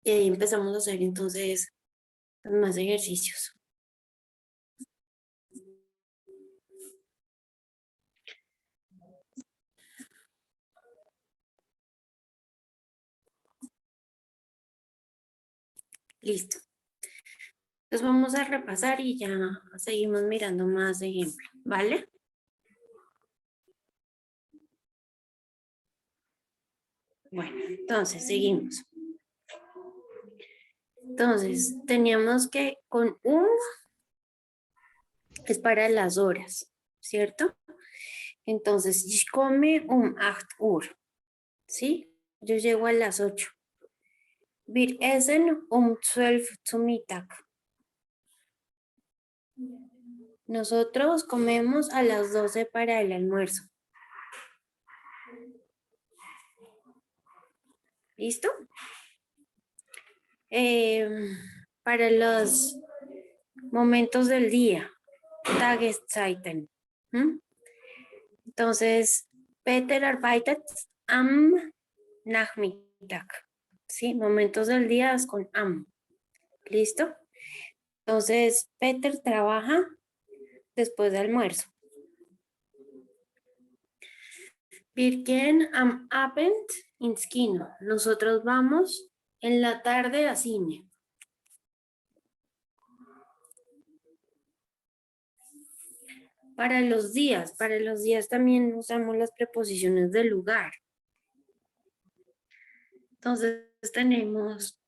Y ahí empezamos a hacer entonces más ejercicios. Listo. Entonces vamos a repasar y ya seguimos mirando más ejemplos, ¿vale? Bueno, entonces seguimos. Entonces, teníamos que con es para las horas, ¿cierto? Entonces, ich komme 8 Uhr, ¿sí? Yo llego a las 8. Wir essen 12 zu Mittag. Nosotros comemos a las 12 para el almuerzo. ¿Listo? Para los momentos del día, Tageszeiten. Entonces, Peter arbeitet am Nachmittag. ¿Sí? Momentos del día es con am. ¿Listo? Entonces, Peter trabaja después del almuerzo. Wir gehen am Abend ins Kino. Nosotros vamos en la tarde a cine. Para los días también usamos las preposiciones del lugar. Entonces tenemos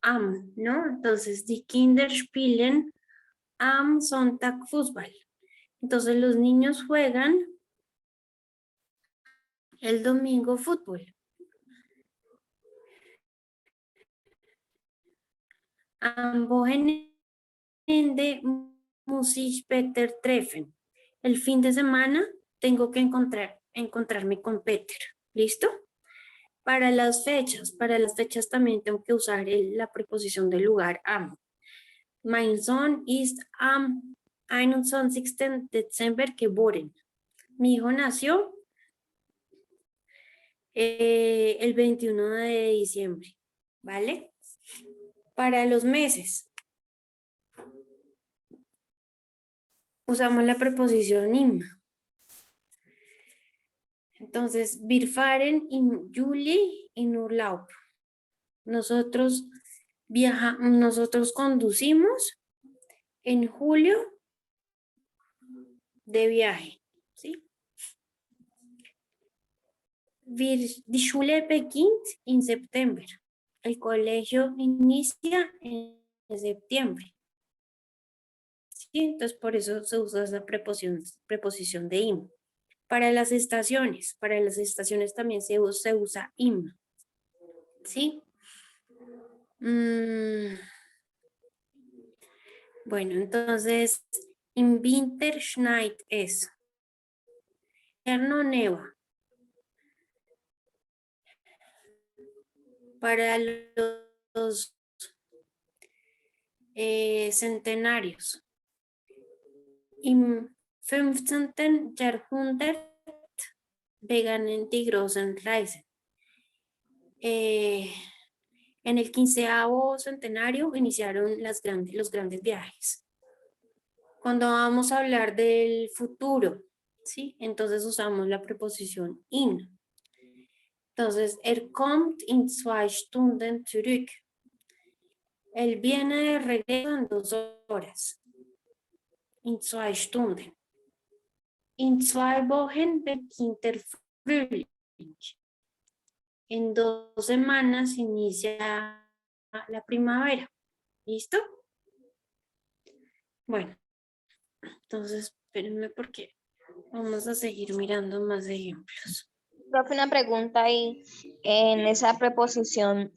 am, ¿no? Entonces, die Kinder spielen am Sonntag Fußball. Entonces los niños juegan el domingo fútbol. Am Wochenende muss ich Peter treffen. El fin de semana tengo que encontrarme con Peter. ¿Listo? Para las fechas también tengo que usar la preposición del lugar am. Mein Sohn ist am 21. Dezember geboren. Mi hijo nació el 21 de diciembre, ¿vale? Para los meses usamos la preposición im. Entonces, wir fahren im Juli in Urlaub. Nosotros conducimos en julio de viaje, ¿sí? Die Schule beginnt in September. El colegio inicia en septiembre. ¿Sí? Entonces, por eso se usa esa preposición de im. Para las estaciones también se usa im. ¿Sí? Bueno, entonces, im Winter schneit es. Invierno neva. Para los centenarios. Im 15. Jahrhundert begannen die großen Reisen. En el 15º centenario iniciaron los grandes viajes. Cuando vamos a hablar del futuro, ¿sí? Entonces usamos la preposición in. Entonces, kommt in 2 Stunden zurück. Él viene de regreso en 2 horas. In 2 Stunden. In 2 Wochen beginnt der Frühling. En 2 semanas inicia la primavera. ¿Listo? Bueno, entonces espérenme porque vamos a seguir mirando más ejemplos. Profe, una pregunta ahí. En esa preposición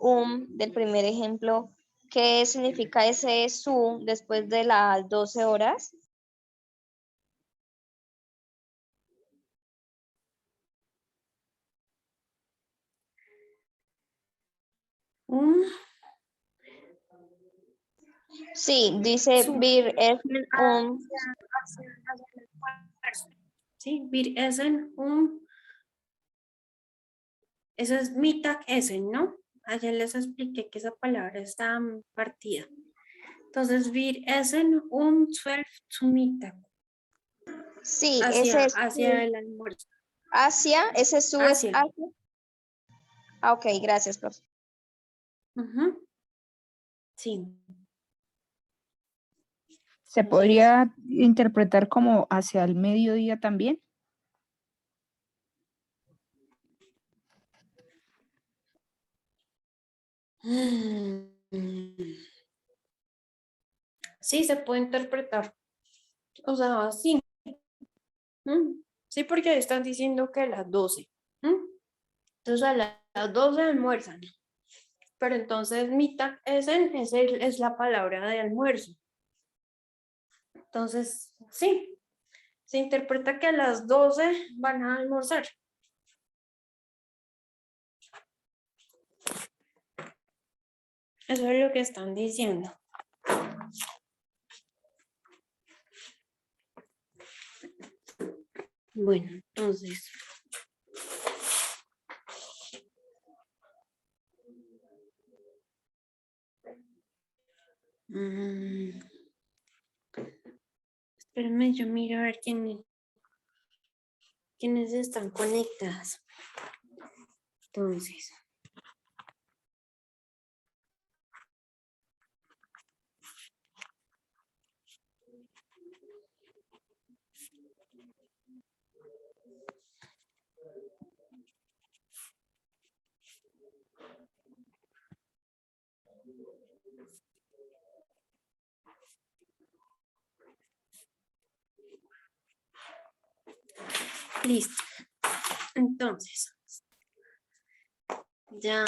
del primer ejemplo, ¿qué significa ese su después de las 12 horas? Sí, dice wir essen Sí, wir essen eso es Mittag essen, ¿no? Ayer les expliqué que esa palabra está partida. Entonces, wir essen 12 zu Mittag. Sí, Hacia el almuerzo. Hacia, ese su es Hacia. hacia. Ah, ok, gracias, profe. Sí. ¿Se podría interpretar como hacia el mediodía también? Sí, se puede interpretar. O sea, sí. Sí, porque están diciendo que a las 12. Entonces a las 12 almuerzan. Pero entonces mitad es la palabra de almuerzo. Entonces, sí, se interpreta que a las 12 van a almorzar. Eso es lo que están diciendo. Bueno, entonces. Espérenme, yo miro a ver quiénes están conectadas. Entonces. Listo. Entonces, ya.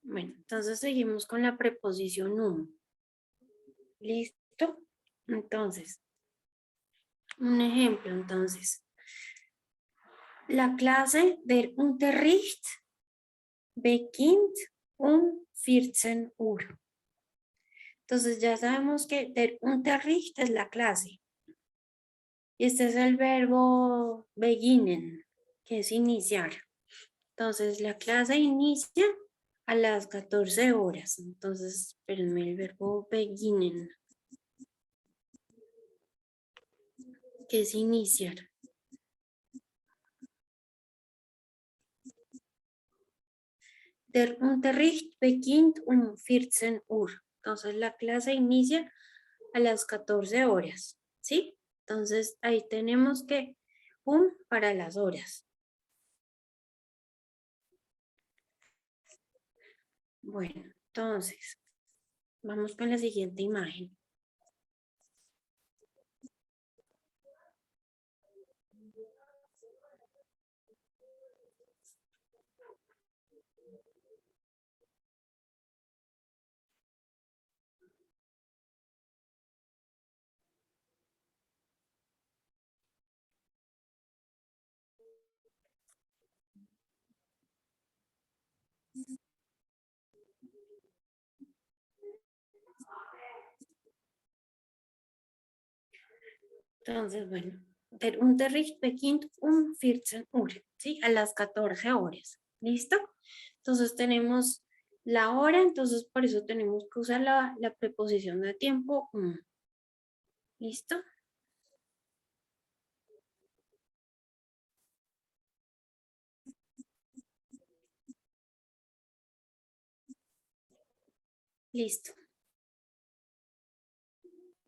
Bueno, entonces seguimos con la preposición ¿Listo? Entonces, un ejemplo, entonces. La clase del Unterricht beginnt 14 Uhr. Entonces ya sabemos que der Unterricht es la clase. Y este es el verbo beginnen, que es iniciar. Entonces la clase inicia a las 14 horas. Entonces, espérenme, el verbo beginnen, que es iniciar. Der Unterricht beginnt 14 Uhr. Entonces la clase inicia a las 14 horas, ¿sí? Entonces ahí tenemos que para las horas. Bueno, entonces vamos con la siguiente imagen. Entonces, bueno, der Unterricht beginnt 14 Uhr, ¿sí? A las 14 horas. ¿Listo? Entonces tenemos la hora, entonces por eso tenemos que usar la preposición de tiempo. ¿Listo? Listo.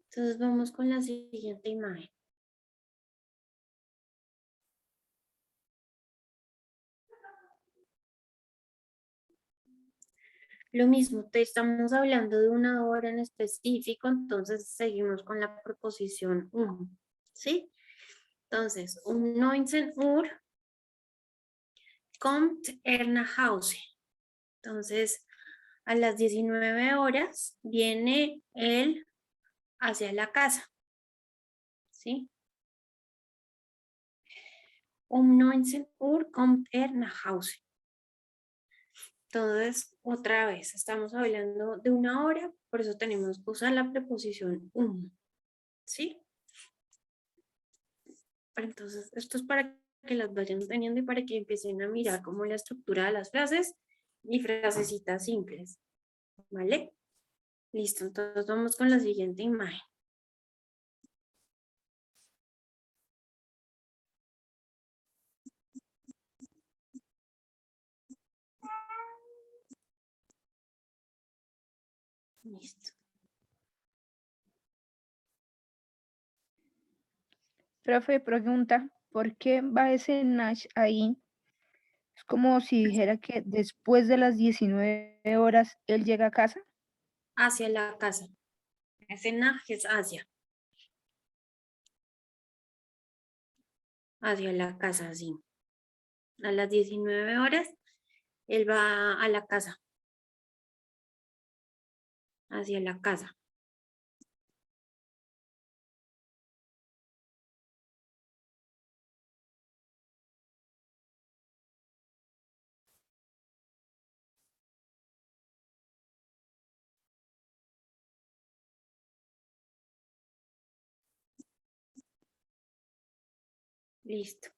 Entonces vamos con la siguiente imagen. Lo mismo, te estamos hablando de una hora en específico, entonces seguimos con la preposición ¿sí? Entonces, 19 Uhr kommt nach Hause. Entonces, a las 19 horas viene él hacia la casa, ¿sí? 19 Uhr kommt nach Hause. Entonces, otra vez, estamos hablando de una hora, por eso tenemos que usar la preposición ¿sí? Entonces, esto es para que las vayan teniendo y para que empiecen a mirar como la estructura de las frases y frasecitas simples, ¿vale? Listo, entonces vamos con la siguiente imagen. Listo. Profe, pregunta, ¿por qué va ese Nash ahí? Es como si dijera que después de las 19 horas él llega a casa. Hacia la casa. Ese nach es hacia. Hacia la casa, sí. A las 19 horas, él va a la casa. Hacia la casa. Listo.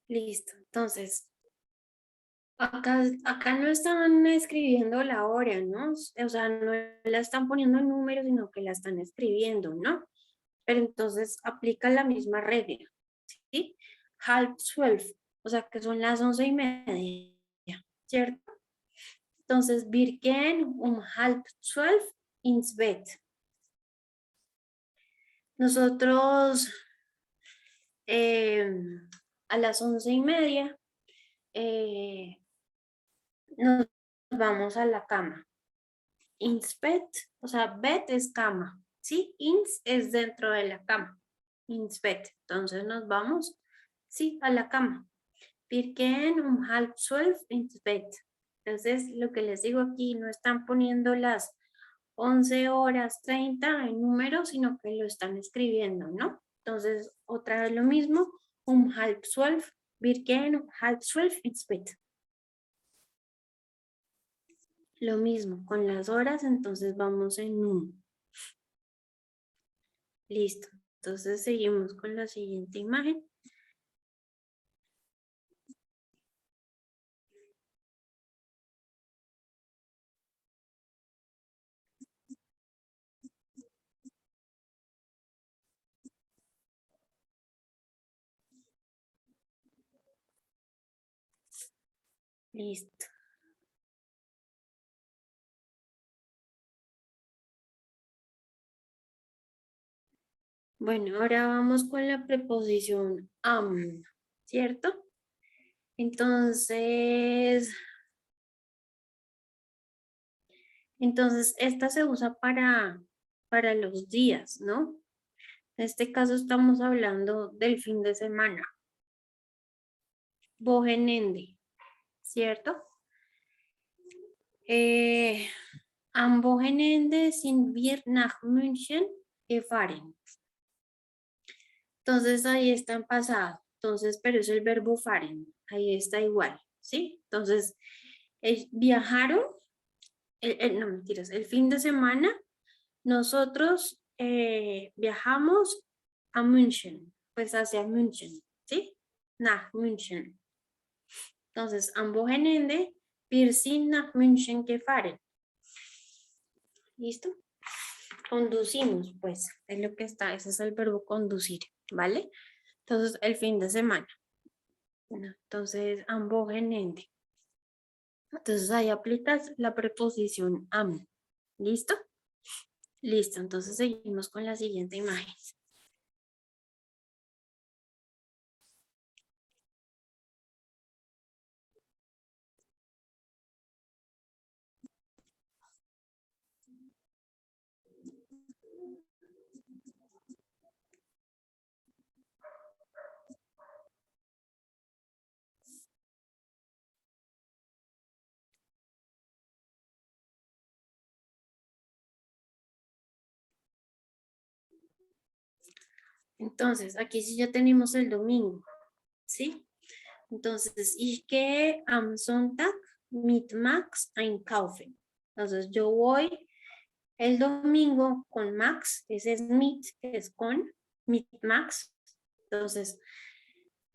Listo. Entonces, acá no están escribiendo la hora, ¿no? O sea, no la están poniendo en números, sino que la están escribiendo, ¿no? Pero entonces aplica la misma regla, ¿sí? 11:30, o sea, que son las 11:30, ¿cierto? Entonces, wir gehen 11:30 ins Bett. Nosotros a las 11:30 nos vamos a la cama. Ins Bett, o sea, Bett es cama, ¿sí? Ins es dentro de la cama. Ins Bett. Entonces nos vamos, sí, a la cama. Wir gehen 11:30 ins Bett. Entonces, lo que les digo aquí, no están poniendo las 11:30 en números, sino que lo están escribiendo, ¿no? Entonces, otra vez lo mismo, 11:30, wir gehen 11:30 ins Bett. Lo mismo, con las horas, entonces vamos en 1. Listo. Entonces seguimos con la siguiente imagen. Listo. Bueno, ahora vamos con la preposición am, ¿cierto? Entonces, esta se usa para los días, ¿no? En este caso estamos hablando del fin de semana. Wochenende, ¿cierto? Am Wochenende sind wir nach München gefahren. Entonces ahí está en pasado. Entonces, pero es el verbo fahren. Ahí está igual, ¿sí? Entonces, viajaron, no mentiras, el fin de semana nosotros viajamos a München, pues hacia München, ¿sí? Nach München. Entonces, am Wochenende, wir sind nach München gefahren. ¿Listo? Conducimos, pues, es lo que está, ese es el verbo conducir, ¿vale? Entonces, el fin de semana. Entonces, am Wochenende. Entonces, ahí aplicas la preposición am. ¿Listo? Listo, entonces seguimos con la siguiente imagen. Entonces, aquí sí ya tenemos el domingo, ¿sí? Entonces, ich gehe am Sonntag mit Max einkaufen. Entonces, yo voy el domingo con Max, ese es mit, que es con, mit Max. Entonces,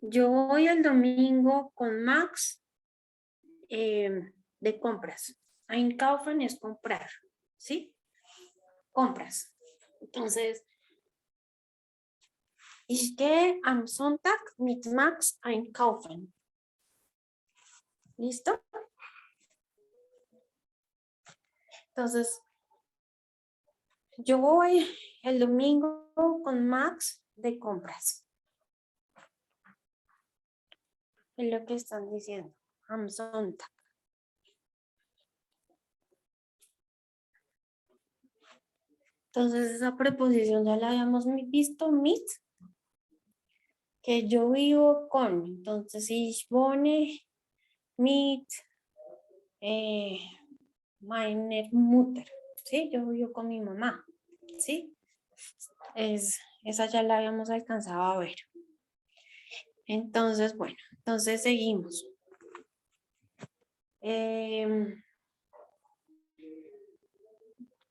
yo voy el domingo con Max de compras. Einkaufen es comprar, ¿sí? Compras. Entonces, ich gehe am Sonntag mit Max einkaufen. ¿Listo? Entonces, yo voy el domingo con Max de compras. Es lo que están diciendo. Am Sonntag. Entonces, esa preposición ya la habíamos visto, mit, que yo vivo con. Entonces, ich wohne mit meine Mutter. ¿Sí? Yo vivo con mi mamá. ¿Sí? Esa ya la habíamos alcanzado a ver. Entonces, bueno, entonces seguimos.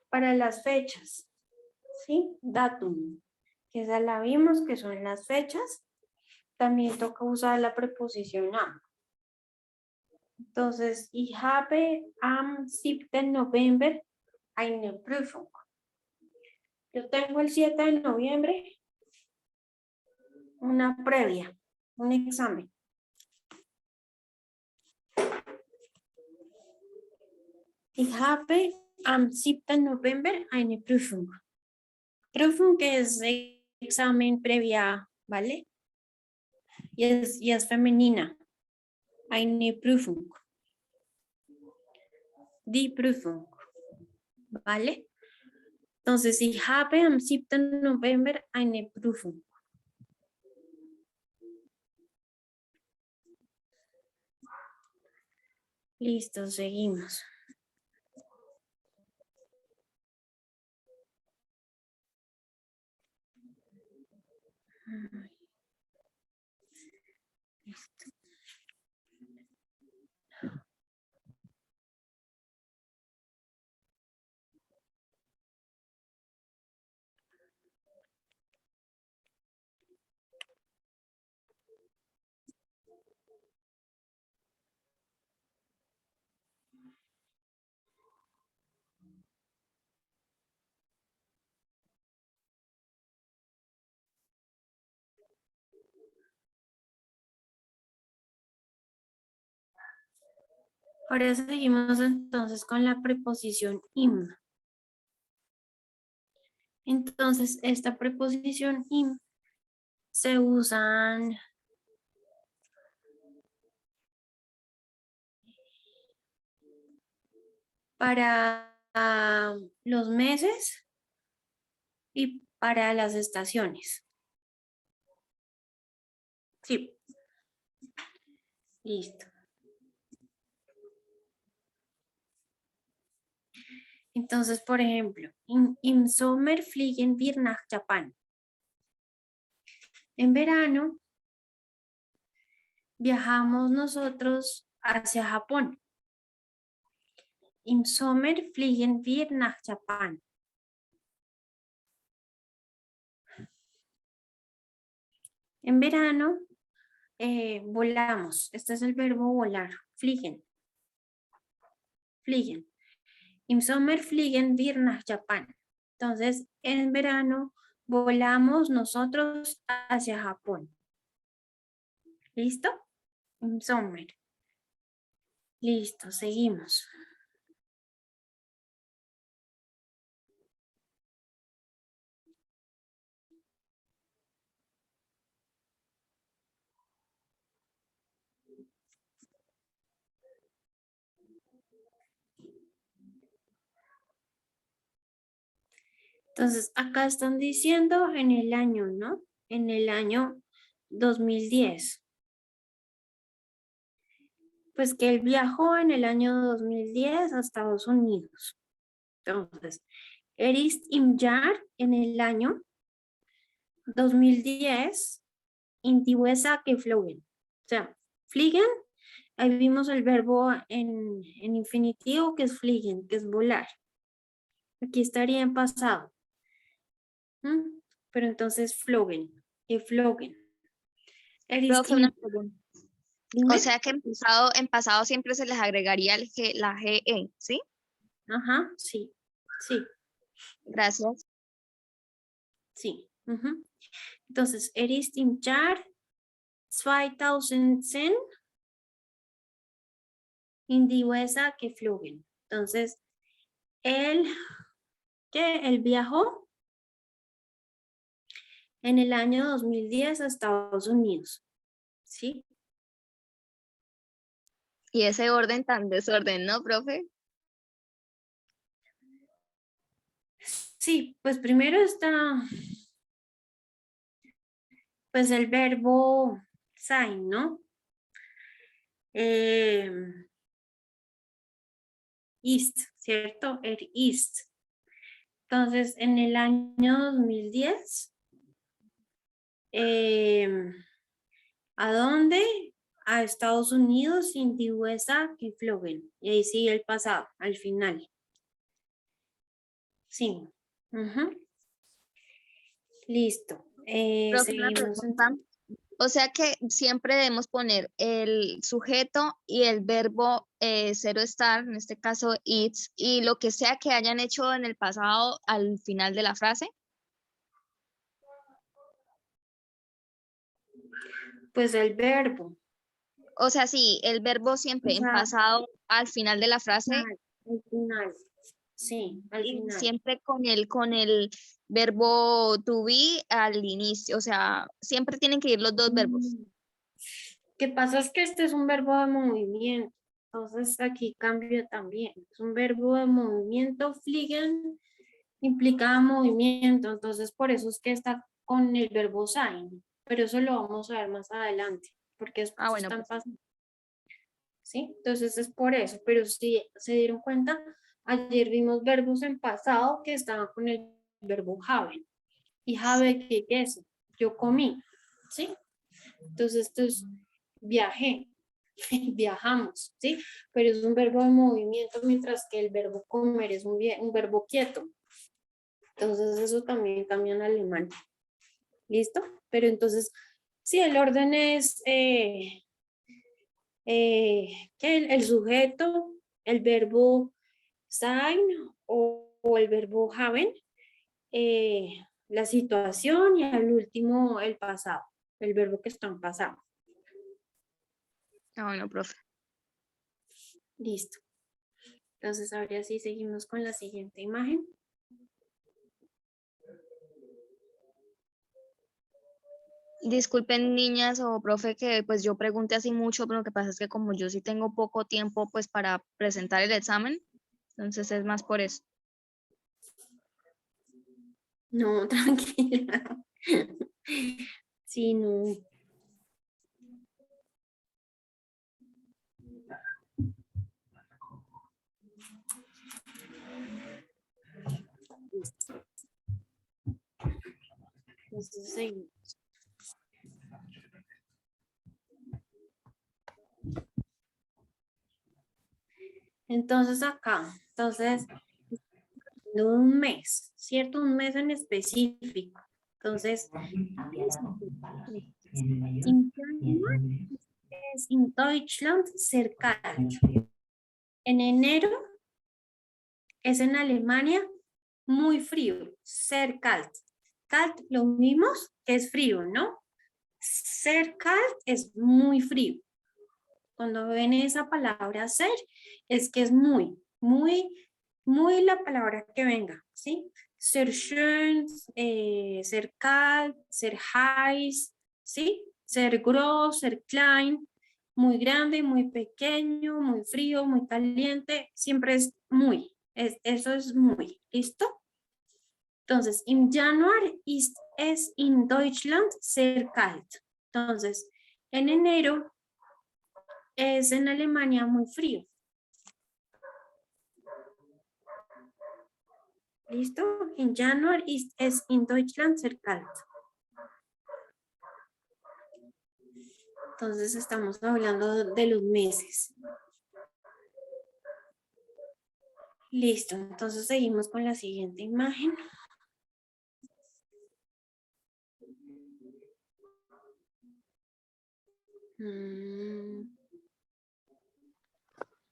Para las fechas, ¿sí? Datum, que esa la vimos, que son las fechas. También toca usar la preposición am. Entonces, ich habe am 7. November eine Prüfung. Yo tengo el 7 de noviembre una previa, un examen. Ich habe am 7. November eine Prüfung. Prüfung es examen previa, ¿vale? Y es femenina. Eine Prüfung. Die Prüfung. ¿Vale? Entonces, ich habe am 7. November eine Prüfung. Listo, seguimos. Listo. Ahora seguimos entonces con la preposición im. Entonces, esta preposición im se usan para los meses y para las estaciones. Sí. Listo. Entonces, por ejemplo, im Sommer fliegen wir nach Japan. En verano viajamos nosotros hacia Japón. Im Sommer fliegen wir nach Japan. En verano volamos. Este es el verbo volar. Fliegen. Fliegen. Im Sommer fliegen wir nach Japan. Entonces, en verano volamos nosotros hacia Japón. ¿Listo? Im Sommer. Listo, seguimos. Entonces, acá están diciendo en el año, ¿no? En el año 2010. Pues que él viajó en el año 2010 a Estados Unidos. Entonces, er ist im Jahr, en el año 2010, in die USA geflogen. O sea, fliegen, ahí vimos el verbo en infinitivo que es fliegen, que es volar. Aquí estaría en pasado. Pero entonces flogen, geflogen. Er ist Profe, una im, pregunta. dime. O sea que en pasado siempre se les agregaría la GE, ¿sí? Ajá, sí, sí, Gracias. sí. Entonces, er ist im Jahr 2010 in die USA geflogen. Entonces, él viajó en el año 2010 a Estados Unidos. ¿Sí? Y ese orden tan desorden, ¿no, profe? Sí, pues primero está pues el verbo sein, ¿no? Ist, ¿cierto? Er ist. Entonces, en el año 2010, ¿a dónde? A Estados Unidos, in die USA geflogen. Y ahí sigue el pasado, al final. Sí. Listo. Profe, una Seguimos. pregunta. O sea que siempre debemos poner el sujeto y el verbo cero estar, en este caso it's, y lo que sea que hayan hecho en el pasado al final de la frase. Pues el verbo. O sea, sí, el verbo siempre O en sea, pasado al final de la frase al final. Sí, al y final. siempre con el verbo to be al inicio. O sea, siempre tienen que ir los dos verbos. ¿Qué pasa? Es que este es un verbo de movimiento. Entonces aquí cambio también. Es un verbo de movimiento. Fliegen implica movimiento. Entonces por eso es que está con el verbo sein. Pero eso lo vamos a ver más adelante. Porque después Ah, bueno, están pues. pasando. ¿Sí? Entonces es por eso. Pero si se dieron cuenta, ayer vimos verbos en pasado que estaban con el verbo haben. Y have, ¿qué es? Yo comí. ¿Sí? Entonces esto es viajé, viajamos, ¿sí? Pero es un verbo de movimiento, mientras que el verbo comer es un verbo quieto. Entonces eso también cambia en alemán. ¿Listo? Pero entonces, sí, el orden es que el sujeto, el verbo sein o el verbo haben, la situación y al último el pasado, el verbo que está en pasado. Ah, bueno, profe. Listo. Entonces ahora sí seguimos con la siguiente imagen. Disculpen niñas o profe que pues yo pregunte así mucho, pero lo que pasa es que como yo sí tengo poco tiempo pues para presentar el examen, entonces es más por eso. No, tranquila. Sí, no. Listo. Entonces seguimos. Entonces acá, entonces, un mes, ¿cierto? Un mes en específico. Entonces, in Januar es in Deutschland sehr kalt. En enero es en Alemania muy frío, sehr kalt. Kalt lo mismo que es frío, ¿no? Sehr kalt es muy frío. Cuando ven esa palabra ser, es que es muy, muy la palabra que venga, ¿sí? Ser schön, ser kalt, ser heiß, ¿sí? Ser groß, ser klein, muy grande, muy pequeño, muy frío, muy caliente, siempre es muy, eso es muy, ¿listo? Entonces, im Januar ist es in Deutschland sehr kalt. Entonces, en enero es en Alemania muy frío. ¿Listo? En Januar ist es in Deutschland sehr kalt. Entonces estamos hablando de los meses. Listo, entonces seguimos con la siguiente imagen.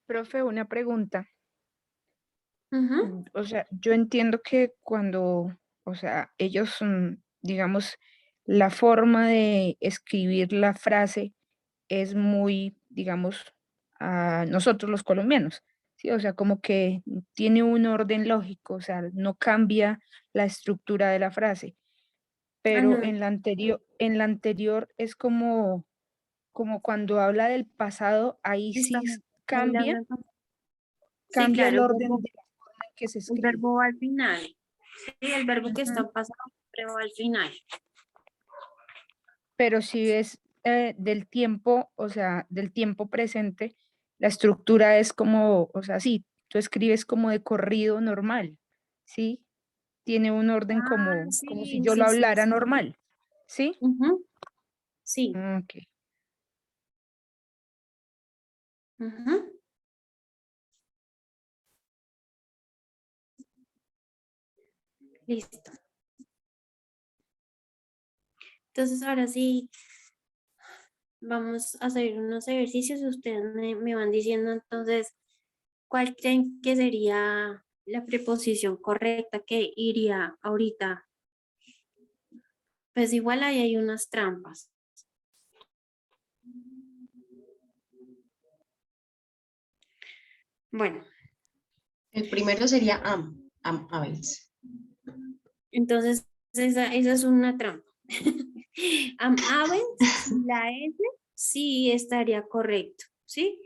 Profe, una pregunta. Ujú. O sea, yo entiendo que cuando, o sea, ellos, digamos, la forma de escribir la frase es muy, digamos, a nosotros los colombianos, ¿sí? O sea, como que tiene un orden lógico, o sea, no cambia la estructura de la frase, Ah, pero no, en la anterior es como cuando habla del pasado, ahí sí estamos cambia, hablando entonces. Sí, cambia el claro, orden de la forma en que se el escribe. verbo va al final. Sí, el verbo que está Ujú. pasando siempre va al final. Pero si es del tiempo, o sea, del tiempo presente, la estructura es como, o sea, sí, tú escribes como de corrido normal, ¿sí? Tiene un orden Ah, como si sí, yo lo sí, sí, hablara sí. normal, ¿sí? Ujú, sí. Ok. Ujú. Listo. Entonces ahora sí, vamos a hacer unos ejercicios. Ustedes me van diciendo entonces cuál creen que sería la preposición correcta que iría ahorita. Pues igual ahí hay unas trampas. Bueno, El primero sería am habens. entonces esa es una trampa. Am Abend, la S sí estaría correcto, ¿sí?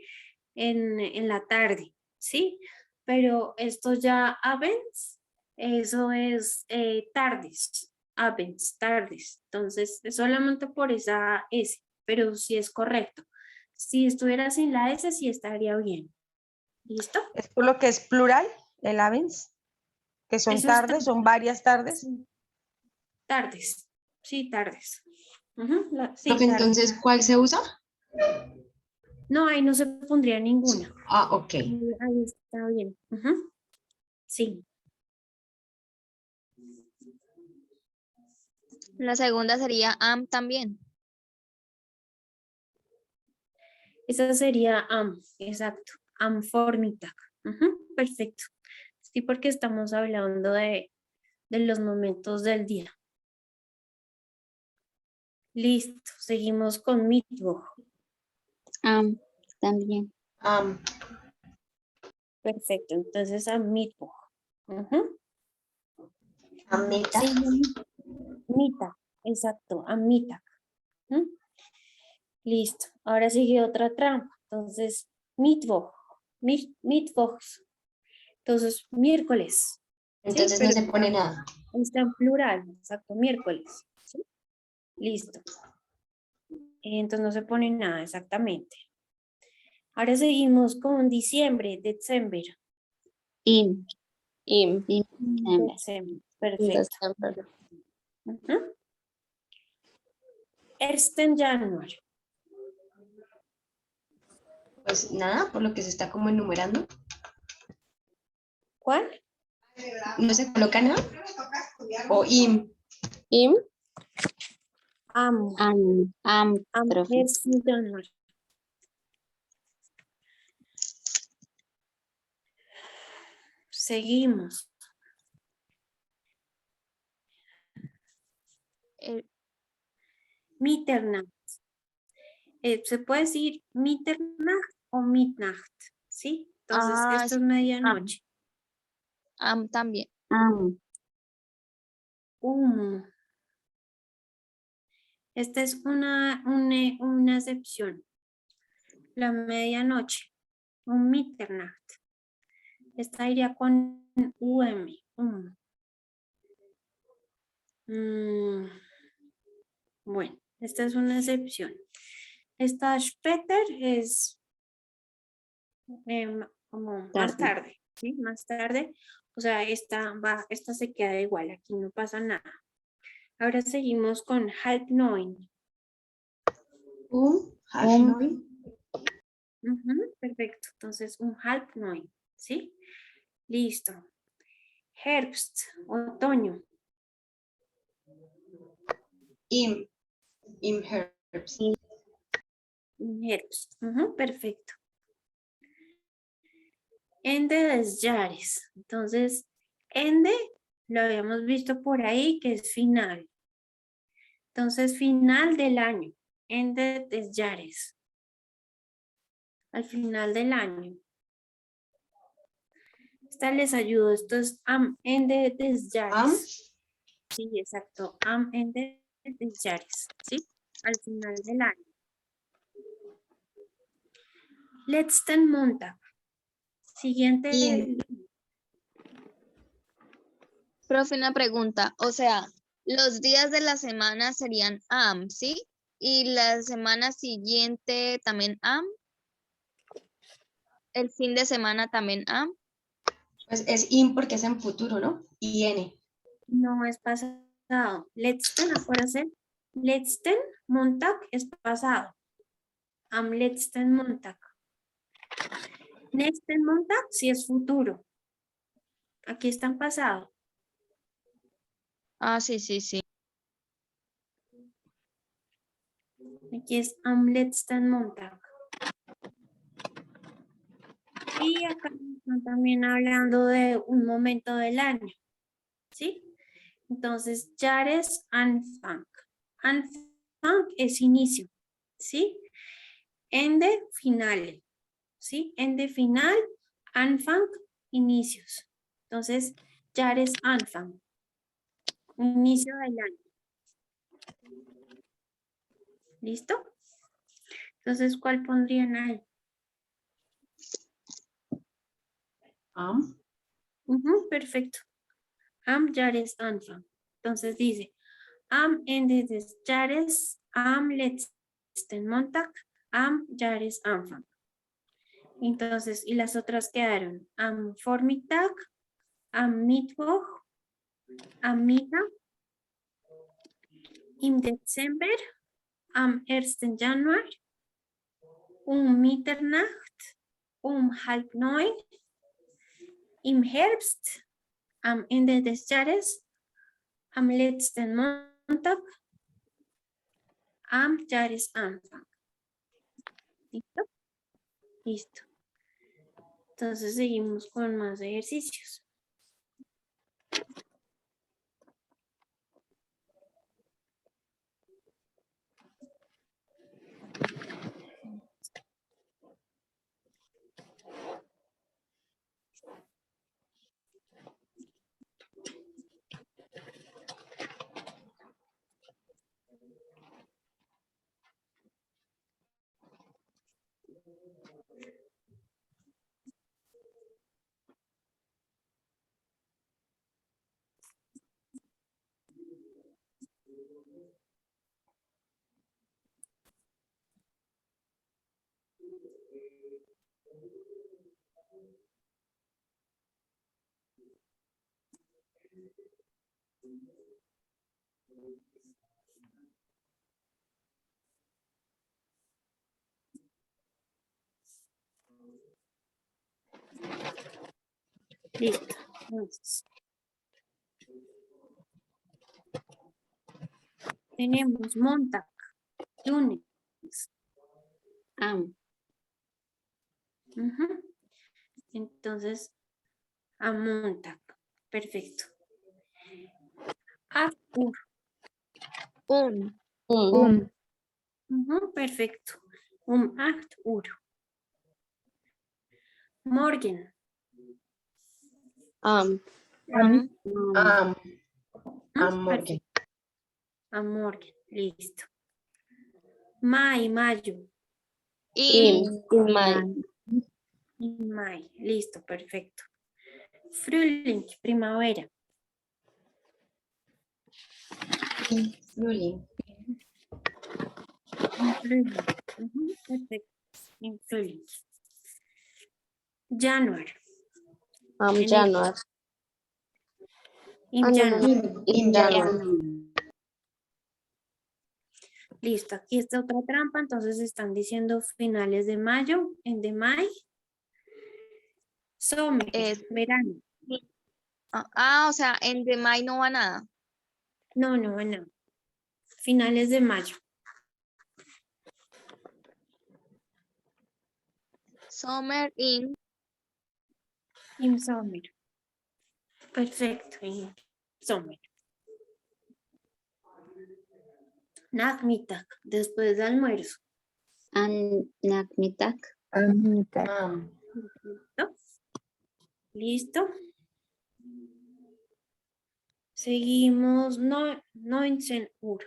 En la tarde, ¿sí? Pero esto ya Abends, eso es tardes, Abends, tardes. Entonces, es solamente por esa S, pero sí es correcto. Si estuviera sin la S, sí estaría bien. ¿Listo? Es por lo que es plural, el avens, que son Eso está tardes, son varias tardes. sí, tardes, sí, tardes. Ujú, sí, Profe, tardes. entonces, ¿cuál se usa? No, ahí no se pondría ninguna. Ah, ok. Ahí está bien. Ujú, sí. La segunda sería am también. Esa sería am, exacto. Am Vormittag. Ujú, perfecto. Sí, porque estamos hablando de los momentos del día. Listo, seguimos con Mittwoch. Am, también. Am, Perfecto, entonces a Mittwoch. Ujú. amita. Sí, Mittag, exacto, a Mittag. Ujú. Listo, ahora sigue otra trampa. Entonces, Mittwoch, Mittwochs. Entonces, miércoles. ¿Sí? Entonces no Pero se pone nada. está en plural, exacto, miércoles. ¿Sí? Listo. Entonces no se pone nada exactamente. Ahora seguimos con diciembre, December. Im, Im. December. December, perfecto. December. Ujú. Ersten Januar. Pues nada, por lo que se está como enumerando. ¿Cuál? ¿No se coloca nada? O im. Im. Am. Am, Am profe. es January. Seguimos. El- Mitternacht. Se puede decir Mitternacht o Mitternacht, ¿sí? Entonces, esto sí, es medianoche. también. Am, Esta es una excepción. La medianoche. Un Mitternacht. Esta iría con um. Bueno, esta es una excepción. Esta Später es como más tarde, ¿sí? Más tarde. O sea, esta se queda igual, aquí no pasa nada. Ahora seguimos con halb neun. Halb neun. Perfecto, entonces un halb neun, ¿sí? Listo. Herbst, otoño. Im Herbst. Herbst, perfecto. Ende des Jahres. Entonces, ende lo habíamos visto por ahí que es final. Entonces, final del año. Ende des Jahres. Al final del año. Esta les ayudo. Esto es am ende des Jahres. Am. Sí, exacto. Am ende des Jahres. ¿Sí? Al final del año. Letzten Montag. Siguiente. Profe, una pregunta. O sea, los días de la semana serían am, ¿sí? Y la semana siguiente también am. El fin de semana también am. Pues es im porque es en futuro, ¿no? IN. No es pasado. Letzten, acuérdense. Letzten Montag es pasado. Am letzten Montag. Nächsten Montag sí es futuro. Aquí está en pasado. Ah, sí, sí, sí. Aquí es am letzten Montag. Y acá están también hablando de un momento del año. ¿Sí? Entonces, Jahresanfang. Anfang es inicio. ¿Sí? Ende, finales. ¿Sí? Ende, final. Anfang, inicios. Entonces, Jahresanfang. Inicio del año. ¿Listo? Entonces, ¿cuál pondrían ahí? Am. Perfecto. Am Jahresanfang. Entonces dice, am Ende des Jahres, am letzten Montag, am Jahresanfang. Entonces, y las otras quedaron am Vormittag, am Mittwoch, am Mittag, im Dezember, am 1. Januar, Mitternacht, halb neun, im Herbst, am Ende des Jahres, am letzten Montag, am Jahresanfang. ¿Listo? Listo. Entonces seguimos con más ejercicios. Listo. Entonces, tenemos Montag, lunes. Am. Ujú. Entonces, a Montag. Perfecto. After. Un. Ujú, perfecto. Acht Uhr. Morgen. Am. Am. Ujú, Morgen. perfecto. A Morgen. Listo. Mayo. In. May. Listo, perfecto. Frühling, primavera. Frühling. Frühling. Ujú, perfecto. En Frühling. January. Enero. January. In no. January. In January. Listo, aquí está otra trampa, entonces están diciendo finales de mayo, en de mayo. Summer, verano. O sea, en de May no va nada. No, no. Finales de mayo. Summer in. In summer. Perfecto, in summer. Nachmittag, después de almuerzo. An Nachmittag. Amita. ¿Listo? ¿Listo? Seguimos, 19 Uhr.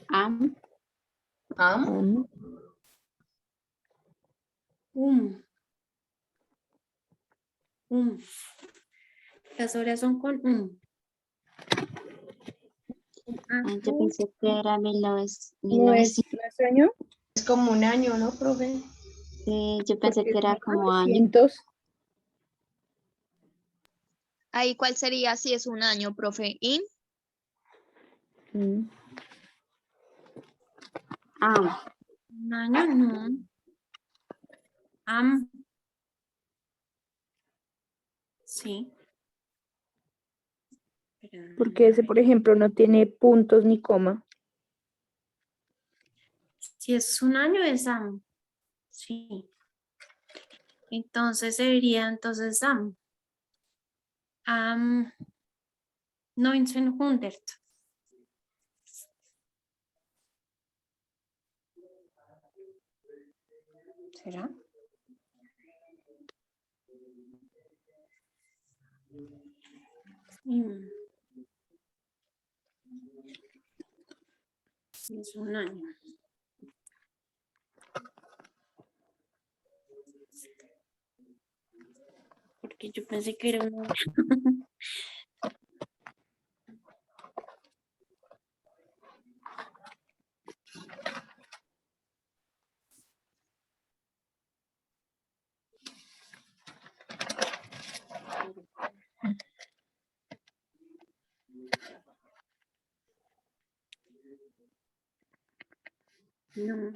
Am. Am. Las horas son con Yo pensé que era 1900. ¿No es año? Es como un año, ¿no, profe? Sí, yo pensé Porque que era como año. 900. Ahí, ¿cuál sería si es un año, profe? In. Mm. Am. un año, no. Sí. Porque ese, por ejemplo, no tiene puntos ni coma. Si es un año, es am. Sí. Entonces sería entonces am. 1900. ¿Será? Mm. Es un año. Porque yo pensé que era un año. No.